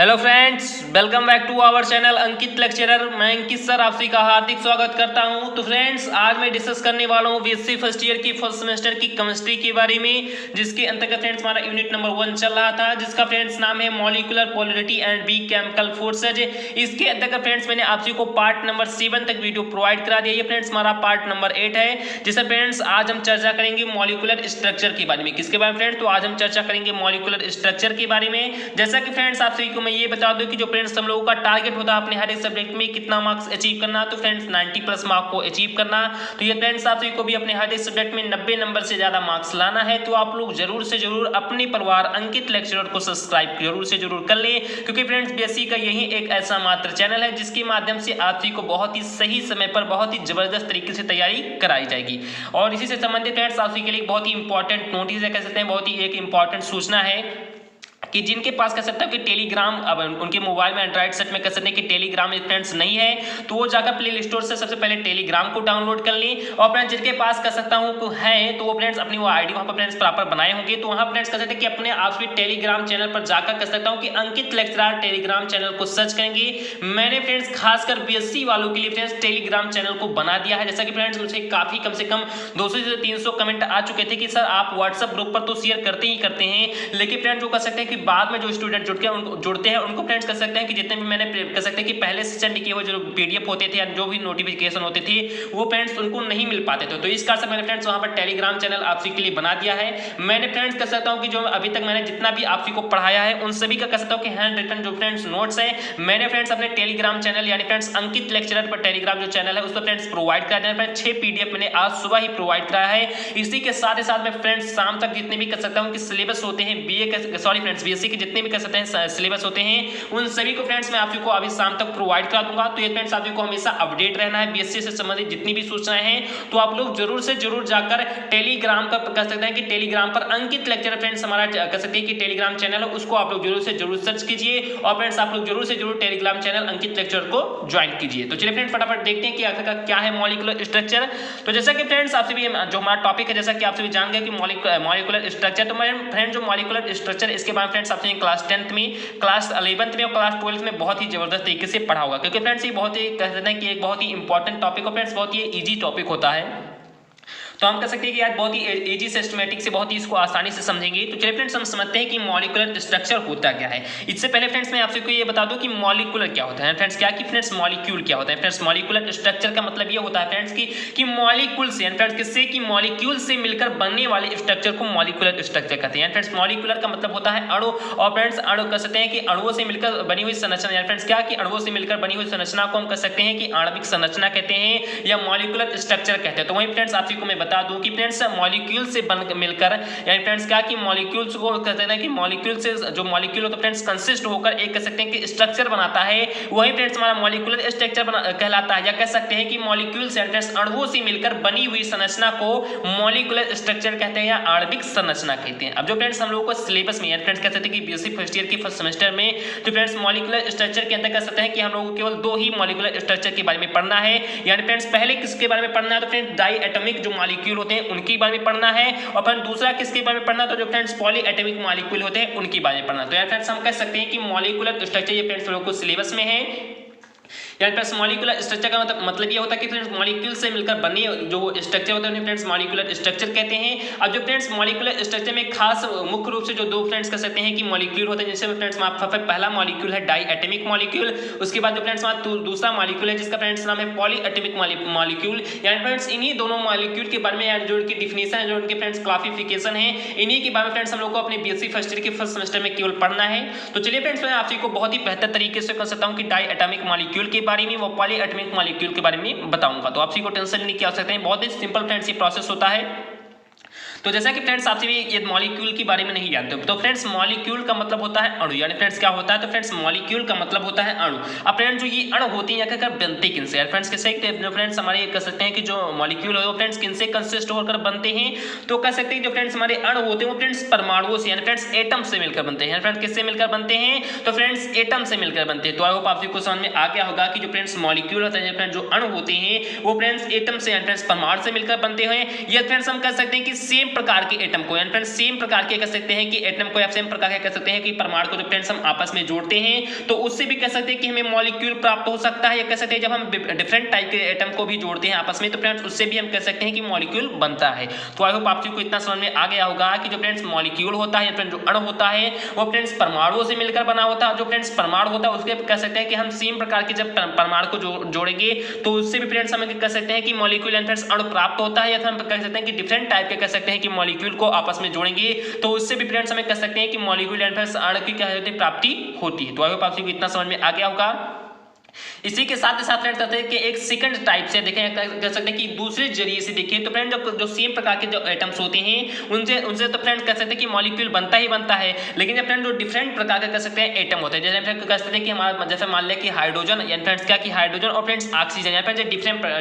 Hello friends, welcome back to our channel Ankit lecturer. मैं Ankit sir आप सभी का हार्दिक स्वागत करता हूं। तो फ्रेंड्स, आज मैं डिस्कस करने वाला हूं बीएससी फर्स्ट ईयर की फर्स्ट सेमेस्टर की केमिस्ट्री के बारे में, जिसके अंतर्गत फ्रेंड्स हमारा यूनिट नंबर 1 चल रहा था, जिसका फ्रेंड्स नाम है molecular polarity and weak chemical forces. इसके अंतर्गत फ्रेंड्स मैंने आप सभी को पार्ट नंबर 7 तक वीडियो प्रोवाइड करा दिया। ये फ्रेंड्स हमारा पार्ट नंबर 8 है, जिसमें फ्रेंड्स आज हम चर्चा करेंगे मॉलिक्यूलर स्ट्रक्चर के बारे में। किसके बारे में फ्रेंड्स? तो आज हम चर्चा करेंगे मॉलिक्यूलर स्ट्रक्चर के बारे में। जैसा कि फ्रेंड्स आप सभी को मैं ये बता दूं कि जो फ्रेंड्स हम लोगों का टारगेट होता है अपने हर एक सब्जेक्ट में कितना मार्क्स अचीव करना, तो फ्रेंड्स 90 प्लस मार्क को अचीव करना। तो ये फ्रेंड्स आप सभी को भी अपने हर एक सब्जेक्ट में 90 नंबर से ज्यादा मार्क्स लाना है। तो आप लोग जरूर से जरूर अपने परिवार अंकित लेक्चरर को सब्सक्राइब जरूर से जरूर कर ले, क्योंकि फ्रेंड्स बीएससी का यही एक ऐसा मात्र चैनल है जिसके माध्यम से आप सभी को बहुत ही सही समय पर बहुत ही जबरदस्त तरीके से तैयारी कराई जाएगी। और इसी से संबंधित फ्रेंड्स आप सभी के लिए बहुत ही इंपॉर्टेंट नोटिस है, कह सकते हैं बहुत ही एक इंपॉर्टेंट सूचना है कि जिनके पास कह सकते हो कि टेलीग्राम अब उनके मोबाइल में एंड्रॉइड सेट में कह सकते हैं कि टेलीग्राम फ्रेंड्स नहीं है, तो वो जाकर प्ले स्टोर से सबसे पहले टेलीग्राम को डाउनलोड कर लें। और फ्रेंड्स जिनके पास कह सकता हूँ तो है, तो वो फ्रेंड्स अपनी वो आईडी वहाँ पर फ्रेंड्स प्रॉपर बनाए होंगे, तो वहाँ फ्रेंड्स कह सकते हैं कि अपने आप भी टेलीग्राम चैनल पर जाकर कह सकता हूँ कि अंकित लेक्चरर टेलीग्राम चैनल को सर्च करेंगे। मैंने फ्रेंड्स खासकर बीएससी वालों के लिए फ्रेंड्स टेलीग्राम चैनल को बना दिया है। जैसा कि फ्रेंड्स मुझे काफी कम से कम 200 से 300 कमेंट आ चुके थे कि सर आप व्हाट्सएप ग्रुप पर तो शेयर करते ही करते हैं, लेकिन फ्रेंड्स वो कह सकते हैं कि बाद में जो स्टूडेंट जुड़ते हैं उनको फ्रेंड्स कर सकते हैं कि जितने भी मैंने कर सकते हैं कि पहले से सेंड किए हुए जो पीडीएफ होते थे या जो भी नोटिफिकेशन होते थे वो फ्रेंड्स उनको नहीं मिल पाते थे। तो इस कारण से मैंने फ्रेंड्स वहां पर टेलीग्राम चैनल आप सभी के लिए बना दिया है। मैंने फ्रेंड्स कर सकता हूं कि जो अभी तक मैंने जितना भी आप सभी को पढ़ाया है उन सभी का कर सकता हूं कि हैंड रिटन जो फ्रेंड्स नोट्स है मैंने फ्रेंड्स अपने टेलीग्राम चैनल यानी फ्रेंड्स अंकित लेक्चरर पर टेलीग्राम जो चैनल है उस पर फ्रेंड्स प्रोवाइड करा दिया है। 6 पीडीएफ मैंने आज सुबह ही प्रोवाइड कराया है। इसी के साथ ही साथ मैं फ्रेंड्स शाम तक जितने भी कर सकता हूं कि सिलेबस होते हैं बीएससी के जितने भी कर सकते हैं सिलेबस होते हैं उन सभी को फ्रेंड्स मैं आप सभी को अभी शाम तक प्रोवाइड करा दूंगा। तो ये फ्रेंड्स आप सभी को हमेशा अपडेट रहना है बीएससी से संबंधित जितनी भी सूचनाएं हैं, तो आप लोग जरूर से जरूर जाकर टेलीग्राम का कर सकते हैं कि टेलीग्राम पर अंकित लेक्चरर फ्रेंड्स हमारा कर सकते हैं कि टेलीग्राम चैनल है उसको आप लोग जरूर से जरूर सर्च कीजिए। और फ्रेंड्स आप लोग जरूर से जरूर टेलीग्राम चैनल अंकित लेक्चरर को ज्वाइन कीजिए। तो चलिए फ्रेंड्स फटाफट देखते हैं कि आखिर क्या है मॉलिक्यूलर स्ट्रक्चर। तो जैसा कि फ्रेंड्स आप सभी जो हमारा टॉपिक है, जैसा कि आप सभी जान गए कि मॉलिक्यूलर स्ट्रक्चर, तो मैं फ्रेंड्स जो मॉलिक्यूलर स्ट्रक्चर इसके बारे में फ्रेंड्स आपसे क्लास 10th में, क्लास 11th में और क्लास 12th में बहुत ही जबरदस्त तरीके से पढ़ा होगा, क्योंकि फ्रेंड्स ये बहुत ही कह सकते हैं कि एक बहुत ही इंपॉर्टेंट टॉपिक है फ्रेंड्स, बहुत ही इजी टॉपिक होता है। तो हम कह सकते हैं कि आज बहुत ही इजी सिस्टमैटिक से बहुत ही इसको आसानी से समझेंगे। तो चलिए फ्रेंड्स हम समझते हैं कि मॉलिक्यूलर स्ट्रक्चर होता क्या है। इससे पहले फ्रेंड्स मैं आपसे को ये बता दूं कि मॉलिक्यूलर क्या होता है फ्रेंड्स, क्या कि फ्रेंड्स मॉलिक्यूल क्या होता है फ्रेंड्स। मॉलिक्यूलर स्ट्रक्चर का मतलब ये होता है फ्रेंड्स कि मॉलिक्यूल से फ्रेंड्स किससे कि मॉलिक्यूल से मिलकर बनने वाले स्ट्रक्चर को मॉलिक्यूलर स्ट्रक्चर कहते हैं फ्रेंड्स। मॉलिक्यूलर का मतलब होता है अणु, और फ्रेंड्स अणु कह सकते हैं कि अणुओं से मिलकर बनी हुई संरचना, फ्रेंड्स क्या कि अणुओं से मिलकर बनी हुई संरचना को हम कह सकते हैं कि आणविक संरचना कहते हैं या मॉलिक्यूलर स्ट्रक्चर कहते हैं। तो वहीं फ्रेंड्स आप सभी को मैं बता दूं कि फ्रेंड्स मॉलिक्यूल से बन मिलकर यानी फ्रेंड्स क्या कि मॉलिक्यूल्स को कहते हैं कि मॉलिक्यूल से जो मॉलिक्यूल होता है फ्रेंड्स कंसिस्ट होकर एक कह सकते हैं कि स्ट्रक्चर बनाता है, वही फ्रेंड्स हमारा मॉलिक्यूलर स्ट्रक्चर कहलाता है। या कह सकते हैं कि मॉलिक्यूल से फ्रेंड्स अणुओं से मिलकर बनी हुई संरचना को मॉलिक्यूलर स्ट्रक्चर कहते हैं या आणविक संरचना कहते हैं। अब जो फ्रेंड्स हम लोगों को सिलेबस में फ्रेंड्स कह सकते हैं कि बीएससी फर्स्ट ईयर के फर्स्ट सेमेस्टर में तो फ्रेंड्स मॉलिक्यूलर स्ट्रक्चर के अंदर कह सकते हैं कि हम लोगों को केवल 2 ही मॉलिक्यूलर स्ट्रक्चर के बारे में पढ़ना है। यानी फ्रेंड्स पहले किसके बारे में पढ़ना है, तो फ्रेंड्स डाई एटॉमिक जो मॉलिक्यूल होते हैं उनके बारे में पढ़ना है, और फिर दूसरा किसके बारे में पढ़ना, तो जो फ्रेंड्स पॉली एटॉमिक मॉलिक्यूल होते हैं उनके बारे में पढ़ना। तो यार फ्रेंड्स हम कह सकते हैं कि मॉलिक्यूलर स्ट्रक्चर ये फ्रेंड्स लोगों को सिलेबस में है। यानी फ्रेंड्स मॉलिक्यूलर स्ट्रक्चर का मतलब ये होता है कि फ्रेंड्स मॉलिक्यूल से मिलकर बने जो स्ट्रक्चर होते हैं उन्हें फ्रेंड्स मॉलिक्यूलर स्ट्रक्चर कहते हैं। अब जो फ्रेंड्स मॉलिक्यूलर स्ट्रक्चर में खास मुख्य रूप से जो 2 फ्रेंड्स कह सकते हैं कि मॉलिक्यूल होते हैं, जैसे फ्रेंड्स पहला मॉलिक्यूल है डाई एटॉमिक मॉलिक्यूल, उसके बाद जो फ्रेंड्स दूसरा मॉलिक्यूल है जिसका फ्रेंड्स नाम है पॉली एटॉमिक मॉलिक्यूल। यानी फ्रेंड्स इन्हीं दोनों मॉलिक्यूल के बारे में जो उनकी डिफिनेशन है, जो उनके फ्रेंड्स क्लासिफिकेशन है, इन्हीं के बारे में फ्रेंड्स हम लोग को अपने बीएससी फर्स्ट ईयर के फर्स्ट सेमेस्टर में केवल पढ़ना है। तो चलिए फ्रेंड्स मैं आप सभी को बहुत ही बेहतर तरीके से कह सकता हूं कि डाई एटॉमिक मॉलिक्यूल के बारे में, वो पॉली एटॉमिक मॉलिक्यूल के बारे में बताऊंगा। तो आप सभी को टेंशन नहीं किया सकते हैं, बहुत ही सिंपल फ्रेंड्स ये प्रोसेस होता है। तो जैसा कि फ्रेंड्स आपसे भी ये मॉलिक्यूल के बारे में नहीं जानते हो, तो फ्रेंड्स मॉलिक्यूल का मतलब होता है अणु। यानी फ्रेंड्स क्या होता है, तो फ्रेंड्स मॉलिक्यूल का मतलब होता है अणु। अब फ्रेंड्स जो ये अणु होती हैं क्या बनते किनसे यार फ्रेंड्स, किससे फ्रेंड्स हमारे कह सकते हैं कि जो मॉलिक्यूल है वो फ्रेंड्स किनसे कंसिस्ट होकर बनते हैं, तो कह सकते हैं जो फ्रेंड्स हमारे अणु होते हैं वो फ्रेंड्स परमाणुओं से यानी फ्रेंड्स एटम से मिलकर बनते हैं। फ्रेंड्स किससे मिलकर बनते हैं, तो फ्रेंड्स एटम से मिलकर बनते हैं। तो आई होप आप सभी को समझ में आ गया होगा कि जो फ्रेंड्स मॉलिक्यूल होते हैं, फ्रेंड्स जो अणु होते हैं वो फ्रेंड्स एटम से फ्रेंड्स परमाणु से मिलकर बनते हैं। ये फ्रेंड्स हम कह सकते हैं कि सेम प्रकार के एटम को, यानी फ्रेंड्स सेम प्रकार के कह सकते हैं कि एटम को, या सेम प्रकार के कह सकते हैं कि परमाणु को जब फ्रेंड्स हम आपस में जोड़ते हैं तो उससे भी कह सकते हैं कि हमें मॉलिक्यूल प्राप्त हो सकता है, या कह सकते हैं जब हम डिफरेंट टाइप के एटम को भी जोड़ते हैं आपस में तो फ्रेंड्स उससे भी हम कह सकते हैं कि मॉलिक्यूल बनता है। तो आई होप आप सभी को इतना समझ में आ गया होगा कि जो फ्रेंड्स मॉलिक्यूल होता है, फ्रेंड्स जो अणु होता है वो फ्रेंड्स परमाणुओं से मिलकर बना होता है। जो फ्रेंड्स परमाणु होता है उसके कह सकते हैं कि हम सेम प्रकार के जब परमाणु को जोड़ेंगे तो उससे भी फ्रेंड्स हम कह सकते हैं कि मॉलिक्यूल एंड फ्रेंड्स अणु प्राप्त होता है, या फिर हम कह सकते हैं कि डिफरेंट टाइप के कह सकते हैं कि मॉलिक्यूल को आपस में जोड़ेंगे तो उससे भी फ्रेंड्स हमें कह सकते हैं कि मॉलिक्यूल एंड फ्रेंड्स अणु की क्या होती है, प्राप्ति होती है। तो आई होप आप सभी को इतना समझ में आ गया होगा। इसी के साथ ही साथ फ्रेंड्स कहते हैं कि एक सेकंड टाइप से देखें, कह सकते हैं कि दूसरे जरिए से देखें तो फ्रेंड जो सेम प्रकार के जो एटम्स होते हैं उनसे तो फ्रेंड्स कह सकते हैं कि मॉलिक्यूल बनता ही बनता है, लेकिन जब फ्रेंड जो डिफरेंट प्रकार के कह सकते हैं एटम होते हैं, जैसे फ्रेंड कह सकते हैं कि हमारा जैसे मान लिया कि हाइड्रोजन या फ्रेंड्स क्या कि हाइड्रोजन और फ्रेंड्स ऑक्सीजन या फ्रेंड्स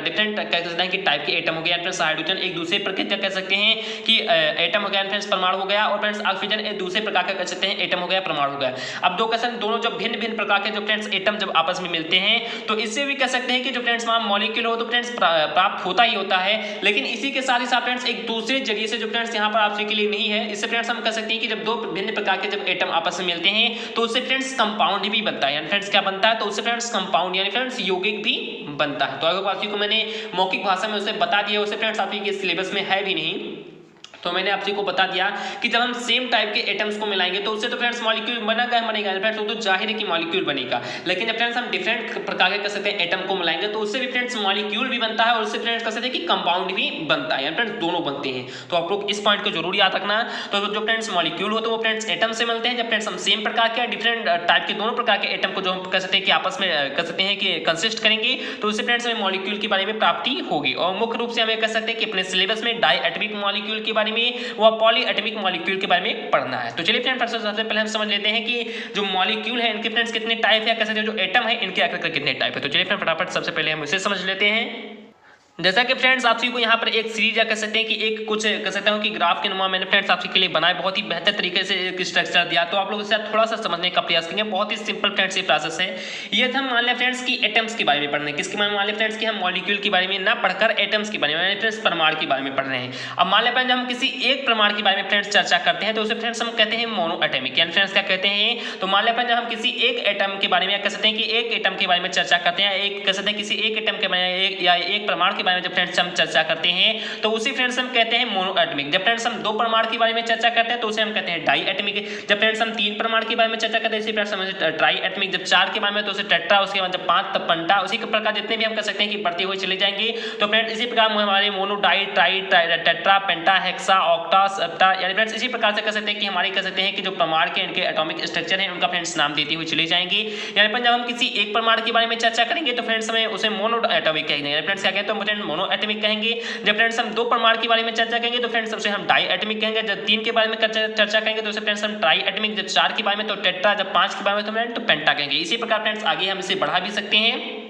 डिफरेंट कह सकते हैं कि टाइप के एटम हो गया, फ्रेंड्स हाइड्रोजन एक दूसरे प्रकृति का कह सकते हैं कि एटम हो गया, फ्रेंड्स परमाणु हो गया, और फ्रेंड्स ऑक्सीजन एक दूसरे प्रकार का कह सकते हैं एटम हो गया, परमाणु हो गया। अब दो कह दोनों जब भिन्न प्रकार के जो फ्रेंड्स एटम जब आपस में मिलते हैं तो इससे भी कह सकते हैं कि जो फ्रेंड्स वहां मॉलिक्यूल हो तो फ्रेंड्स प्राप्त होता ही होता है, लेकिन इसी के साथ ही साथ फ्रेंड्स एक दूसरे जरिए से जो फ्रेंड्स यहां पर आपके लिए नहीं है, इससे फ्रेंड्स हम कह सकते हैं कि जब दो भिन्न प्रकार के जब एटम आपस में मिलते हैं तो उससे फ्रेंड्स कंपाउंड भी बनता है, यानी फ्रेंड्स क्या बनता है तो उससे फ्रेंड्स कंपाउंड यानी फ्रेंड्स यौगिक भी बनता है। तो अगर आपको मैंने मौखिक भाषा में उसे बता दिया, उसे फ्रेंड्स आपके सिलेबस में है भी नहीं, तो मैंने आप को बता दिया कि जब हम सेम टाइप के एटम्स को मिलाएंगे तो उससे तो फ्रेंड्स मॉलिक्यूल बनेगा फ्रेंड्स, वो तो जाहिर है कि मॉलिक्यूल बनेगा, लेकिन जब फ्रेंड्स हम डिफरेंट प्रकार के कह सकते हैं एटम को मिलाएंगे तो उससे भी फ्रेंड्स मॉलिक्यूल भी बनता है और उससे फ्रेंड्स कह सकते हैं कि कंपाउंड भी बनता है, फ्रेंड्स दोनों बनते हैं। तो आप लोग इस पॉइंट को जरूर याद रखना। तो जो फ्रेंड्स मॉलिक्यूल होते हैं वो फ्रेंड्स एटम से मिलते हैं, जब फ्रेंड्स हम सेम प्रकार के डिफरेंट टाइप के दोनों प्रकार के एटम को जो हम कह सकते हैं कि आपस में कह सकते हैं कि कंसिस्ट करेंगे तो उससे फ्रेंड्स हमें मॉलिक्यूल के बारे में प्राप्ति होगी। और मुख्य रूप से हमें कह सकते हैं कि अपने सिलेबस में डाई एटमिक मॉलिक्यूल के बारे में व पॉली एटमिक मॉलिक्यूल के बारे में पढ़ना है। तो चलिए फ्रेंड्स सबसे पहले हम समझ लेते हैं कि जो मॉलिक्यूल है इनके फ्रेंड्स कितने टाइप है, कैसे जो एटम है इनके आकर कितने टाइप है। तो चलिए फ्रेंड्स फटाफट सबसे पहले हम इसे समझ लेते हैं। जैसा कि फ्रेंड्स आप सभी को यहाँ पर एक सीरीज या कह सकते हैं कि एक कुछ कह सकता हूँ कि ग्राफ के नुमा मैंने फ्रेंड्स आप सभी के लिए बनाया, बहुत ही बेहतर तरीके से एक स्ट्रक्चर दिया, तो आप लोग इसे थोड़ा सा समझने का प्रयास करेंगे। बहुत ही सिंपल फ्रेंड्स ये प्रोसेस है। ये था मान लिया फ्रेंड्स की एटम्स के बारे में पढ़ने, किसके बारे में मान लिया फ्रेंड्स की हम मॉलिक्यूल के बारे में ना पढ़कर एटम्स के बारे में फ्रेंड्स परमाणु के बारे में पढ़ रहे हैं। अब मान लिया फ्रेंड्स हम किसी एक परमाणु के बारे में फ्रेंड्स चर्चा करते हैं तो उसे फ्रेंड्स हम कहते हैं मोनो एटमिक, यानी फ्रेंड्स क्या कहते हैं। तो मान लिया फ्रेंड्स हम किसी एक एटम के बारे में कह सकते हैं कि एक एटम के बारे में चर्चा करते हैं, एक कह सकते हैं किसी एक एटम के बारे में या एक परमाणु के बारे में जब फ्रेंड्स हम चर्चा करते हैं तो उसी फ्रेंड्स हम कहते हैं मोनो एटमिक। जब फ्रेंड्स हम दो परमाणु के बारे में चर्चा करते हैं तो उसे हम कहते हैं डाई एटमिक। जब फ्रेंड्स हम तीन परमाणु के बारे में चर्चा करते हैं इसी फ्रेंड्स हम ट्राई एटमिक। जब चार के बारे में तो उसे टेट्रा, उसके बाद जब पांच तब पेंटा, उसी प्रकार जितने भी हम कह सकते हैं कि बढ़ते हुए चले जाएंगे। तो फ्रेंड्स इसी प्रकार हमारे mono, die, try, tetra, penta, hexa, octa, septa, यानी फ्रेंड्स इसी प्रकार से कह सकते हैं कि हमारे कह सकते हैं कि जो परमाणु के इनके एटॉमिक स्ट्रक्चर है उनका फ्रेंड्स नाम देते हुए चले जाएंगे। यानी जब हम किसी एक परमाणु के बारे में चर्चा करेंगे तो फ्रेंड्स हमें उसे मोनो एटॉमिक कहेंगे, फ्रेंड्स क्या कहते हैं फ्रेंड्स मोनो एटमिक कहेंगे। जब फ्रेंड्स हम दो परमाणु के बारे में चर्चा करेंगे तो फ्रेंड्स सबसे हम डाई एटमिक कहेंगे। जब तीन के बारे में चर्चा करेंगे तो उसे फ्रेंड्स हम ट्राई एटमिक, जब चार के बारे में तो टेट्रा, जब पांच के बारे में तो फ्रेंड्स पेंटा कहेंगे। इसी प्रकार फ्रेंड्स आगे हम इसे बढ़ा भी सकते हैं।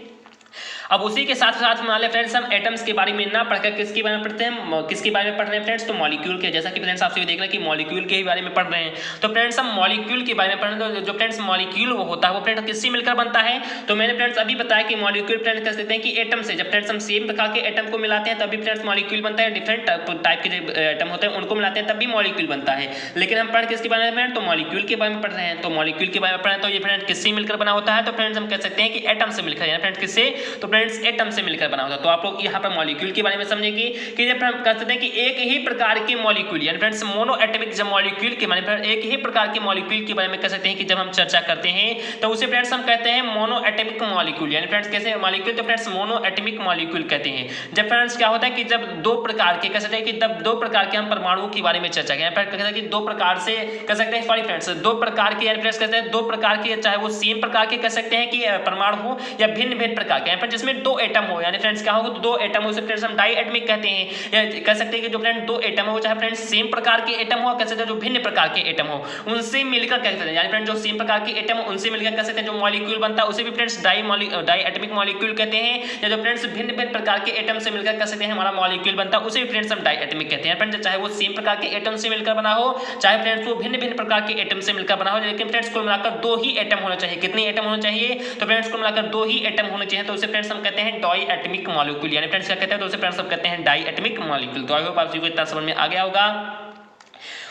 अब उसी के साथ साथ मान लें फ्रेंड्स हम एटम्स के बारे में ना पढ़कर किसके बारे में पढ़ते हैं, किसके बारे में पढ़ रहे हैं फ्रेंड्स, तो मॉलिक्यूल के। जैसा कि फ्रेंड्स आपसे देख रहे हैं कि मॉलिक्यूल के ही बारे में पढ़ रहे हैं, तो फ्रेंड्स हम मॉलिक्यूल के बारे में पढ़ रहे हैं। जो फ्रेंड्स मॉलिक्यूल वो होता है वो फ्रेंड्स किससे मिलकर बनता है, तो मैंने फ्रेंड्स अभी बताया कि मॉलिक्यूल फ्रेंड्स कह सकते हैं कि एटम से। जब फ्रेंड्स हम सेम प्रकार के एटम को मिलाते हैं तभी फ्रेंड्स मॉलिक्यूल बनता है। डिफरेंट टाइप के जो एटम होते हैं उनको मिलाते हैं तब भी मॉलिक्यूल बनता है। लेकिन हम पढ़ किसके बारे में फ्रेंड्स, तो मॉलिक्यूल के बारे में पढ़ रहे हैं। तो मॉलिक्यूल के बारे में पढ़ रहे हैं तो ये फ्रेंड्स किससे मिलकर बना होता है, तो फ्रेंड्स हम कह सकते हैं कि एटम से मिलकर, यानी फ्रेंड्स किससे, तो फ्रेंड्स एटम से बना होता है। तो आप लोग यहाँ पर मॉलिक्यूल के बारे में समझेंगे कि जब हम कहते हैं कि एक ही प्रकार के मॉलिक्यूल, यानी फ्रेंड्स मोनो एटमिक जब मॉलिक्यूल के बारे में, एक ही प्रकार के मॉलिक्यूल के बारे में कह सकते हैं कि जब हम चर्चा करते हैं तो उसे फ्रेंड्स हम कहते हैं मोनो एटमिक मॉलिक्यूल, यानी फ्रेंड्स कैसे मॉलिक्यूल, तो फ्रेंड्स मोनो एटमिक मॉलिक्यूल कहते हैं। जब फ्रेंड्स क्या होता है कि जब दो प्रकार के कह सकते हैं कि जब दो प्रकार के हम परमाणुओं के बारे में चर्चा करें, कहते हैं कि दो प्रकार से कह सकते हैं, सॉरी फ्रेंड्स दो प्रकार के, यानी फ्रेंड्स कहते हैं दो प्रकार के, चाहे वो सेम प्रकार के कह सकते हैं कि परमाणु हो या भिन्न प्रकार के, जिसमें दो एटम हो, यानी फ्रेंड्स क्या होगा, दो एटम हो, फ्रेंड्स हम डाई एटमिक कहते हैं। या कह सकते हैं कि जो फ्रेंड दो एटम हो, चाहे फ्रेंड्स सेम प्रकार के एटम हो, कह सकते हैं जो भिन्न प्रकार के एटम हो उनसे मिलकर कह सकते हैं, यानी फ्रेंड जो सेम प्रकार के एटम हो उनसे मिलकर कह सकते हैं जो मॉलिक्यूल बनता है उसे भी फ्रेंड्स डाई एटमिक मॉलिक्यूल कहते हैं। या जो फ्रेंड्स भिन्न प्रकार के एटम से मिलकर कह सकते हैं हमारा मॉलिक्यूल बनता है उसे भी फ्रेंड्स हम डाई एटमिक कहते हैं। फ्रेंड्स चाहे वो सेम प्रकार के एटम से मिलकर बना हो, चाहे फ्रेंड्स वो भिन्न प्रकार के एटम से मिलकर बना हो, लेकिन फ्रेंड्स को मिलाकर दो ही एटम होना चाहिए। कितने एटम होने चाहिए, तो फ्रेंड्स को मिलाकर दो ही एटम होने चाहिए, तो उसे फ्रेंड्स हम हम कहते हैं डाई एटमिक मॉलिक्यूल, यानी फ्रेंड्स क्या कहते हैं, तो उसे फ्रेंड्स हम कहते हैं डाई एटमिक मॉलिक्यूल। तो आई होप आप सभी को इतना समझ में आ गया होगा।